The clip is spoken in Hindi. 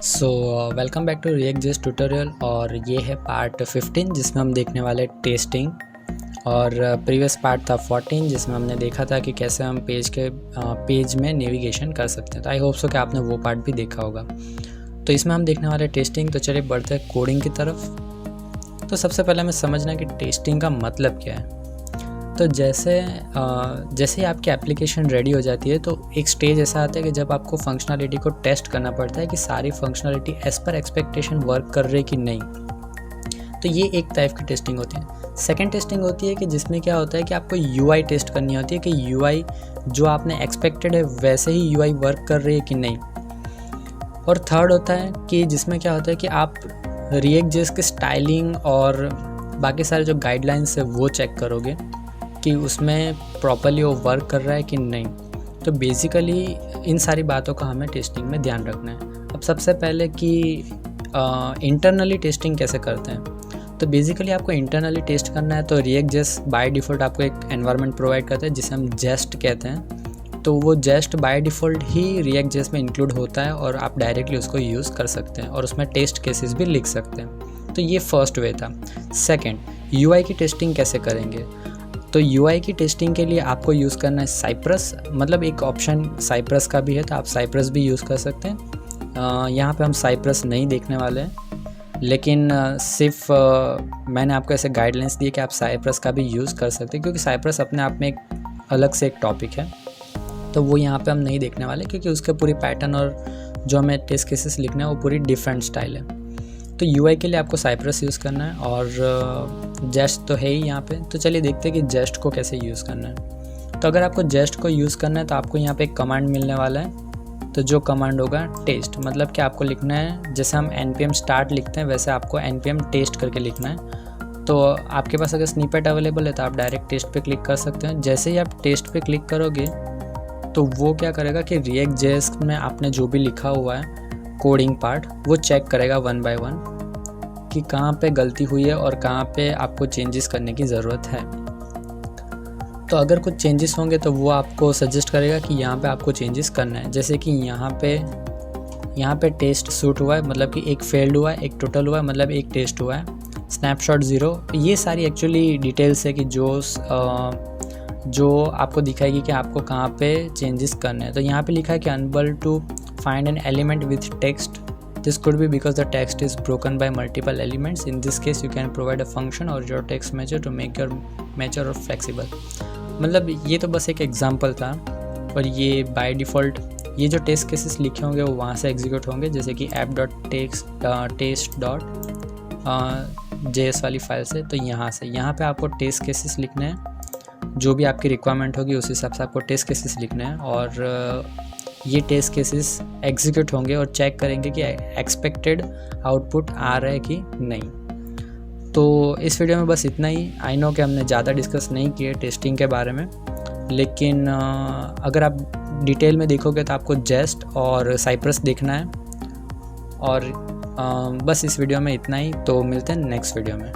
So welcome back to React JS tutorial. और ये है पार्ट 15 जिसमें हम देखने वाले टेस्टिंग। और प्रीवियस पार्ट था 14 जिसमें हमने देखा था कि कैसे हम पेज में नेविगेशन कर सकते हैं। तो आई होप सो कि आपने वो पार्ट भी देखा होगा। तो इसमें हम देखने वाले टेस्टिंग। तो चलिए बढ़ते हैं कोडिंग की तरफ। तो सबसे पहले हमें समझना है कि टेस्टिंग का मतलब क्या है। तो जैसे ही आपकी एप्लीकेशन रेडी हो जाती है तो एक स्टेज ऐसा आता है कि जब आपको फंक्शनलिटी को टेस्ट करना पड़ता है कि सारी functionality as per expectation work कर रही है कि नहीं। तो ये एक टाइप की टेस्टिंग होती है। सेकंड टेस्टिंग होती है कि जिसमें क्या होता है कि आपको यूआई टेस्ट करनी होती है कि यूआई जो आपने एक्सपेक्टेड है वैसे ही यूआई वर्क कर रही है कि नहीं। और थर्ड होता है कि जिसमें क्या होता है कि आप रिएक्ट जेएस के स्टाइलिंग और बाकी सारे जो गाइडलाइंस है वो चेक करोगे कि उसमें प्रॉपर्ली वो वर्क कर रहा है कि नहीं। तो बेसिकली इन सारी बातों का हमें टेस्टिंग में ध्यान रखना है। अब सबसे पहले कि इंटरनली टेस्टिंग कैसे करते हैं। तो बेसिकली आपको इंटरनली टेस्ट करना है तो रिएक्ट जेएस बाय डिफ़ॉल्ट आपको एक एनवायरनमेंट प्रोवाइड करता है जिसे हम जेस्ट कहते हैं। तो वो जेस्ट बाय डिफ़ॉल्ट ही रिएक्ट जेएस में इंक्लूड होता है और आप डायरेक्टली उसको यूज़ कर सकते हैं और उसमें टेस्ट केसेस भी लिख सकते हैं। तो ये फर्स्ट वे था। सेकेंड, यूआई की टेस्टिंग कैसे करेंगे। तो यूआई की टेस्टिंग के लिए आपको यूज़ करना है साइप्रस। मतलब एक ऑप्शन साइप्रस का भी है तो आप साइप्रस भी यूज़ कर सकते हैं। यहाँ पे हम साइप्रस नहीं देखने वाले हैं, लेकिन सिर्फ मैंने आपको ऐसे गाइडलाइंस दिए कि आप साइप्रस का भी यूज़ कर सकते हैं क्योंकि साइप्रस अपने आप में एक अलग से एक टॉपिक है। तो वो यहाँ पे हम नहीं देखने वाले क्योंकि उसके पूरी पैटर्न और जो हमें टेस्ट केसेस लिखना है वो पूरी डिफरेंट स्टाइल है। तो यूआई के लिए आपको साइप्रस यूज़ करना है और जेस्ट तो है ही यहाँ पे। तो चलिए देखते हैं कि जेस्ट को कैसे यूज़ करना है। तो अगर आपको जेस्ट को यूज़ करना है तो आपको यहाँ पे एक कमांड मिलने वाला है। तो जो कमांड होगा टेस्ट, मतलब कि आपको लिखना है जैसे हम npm स्टार्ट लिखते हैं वैसे आपको npm टेस्ट करके लिखना है। तो आपके पास अगर स्निपेट अवेलेबल है तो आप डायरेक्ट टेस्ट पे क्लिक कर सकते हैं। जैसे ही आप टेस्ट पे क्लिक करोगे तो वो क्या करेगा कि रिएक्ट जेएस में आपने जो भी लिखा हुआ है कोडिंग पार्ट वो चेक करेगा वन बाय वन कि कहाँ पे गलती हुई है और कहाँ पे आपको चेंजेस करने की ज़रूरत है। तो अगर कुछ चेंजेस होंगे तो वो आपको सजेस्ट करेगा कि यहाँ पे आपको चेंजेस करना है। जैसे कि यहाँ पे टेस्ट शूट हुआ है, मतलब कि एक फेल्ड हुआ है, एक टोटल हुआ है, मतलब एक टेस्ट हुआ है, स्नैपशॉट 0। ये सारी एक्चुअली डिटेल्स है कि जो आपको दिखाएगी कि आपको कहाँ पे चेंजेस करने हैं। तो यहाँ पे लिखा है कि unable to find an element with text. This could be because the text is broken by multiple elements. In this case you can provide a function or your text measure to make your measure or flexible. मतलब ये तो बस एक एग्जांपल था और ये बाय डिफ़ॉल्ट ये जो टेस्ट केसेस लिखे होंगे वो वहाँ से एग्जीक्यूट होंगे, जैसे कि app.test.js वाली फाइल से। तो यहाँ पे आपको टेस्ट केसेस लिखने हैं, जो भी आपकी रिक्वायरमेंट होगी उस हिसाब से आपको टेस्ट केसेस लिखने हैं और ये टेस्ट केसेस एग्जीक्यूट होंगे और चेक करेंगे कि एक्सपेक्टेड आउटपुट आ रहा है कि नहीं। तो इस वीडियो में बस इतना ही। आई नो कि हमने ज़्यादा डिस्कस नहीं किए टेस्टिंग के बारे में, लेकिन अगर आप डिटेल में देखोगे तो आपको जेस्ट और साइप्रस देखना है। और बस इस वीडियो में इतना ही। तो मिलते हैं नेक्स्ट वीडियो में।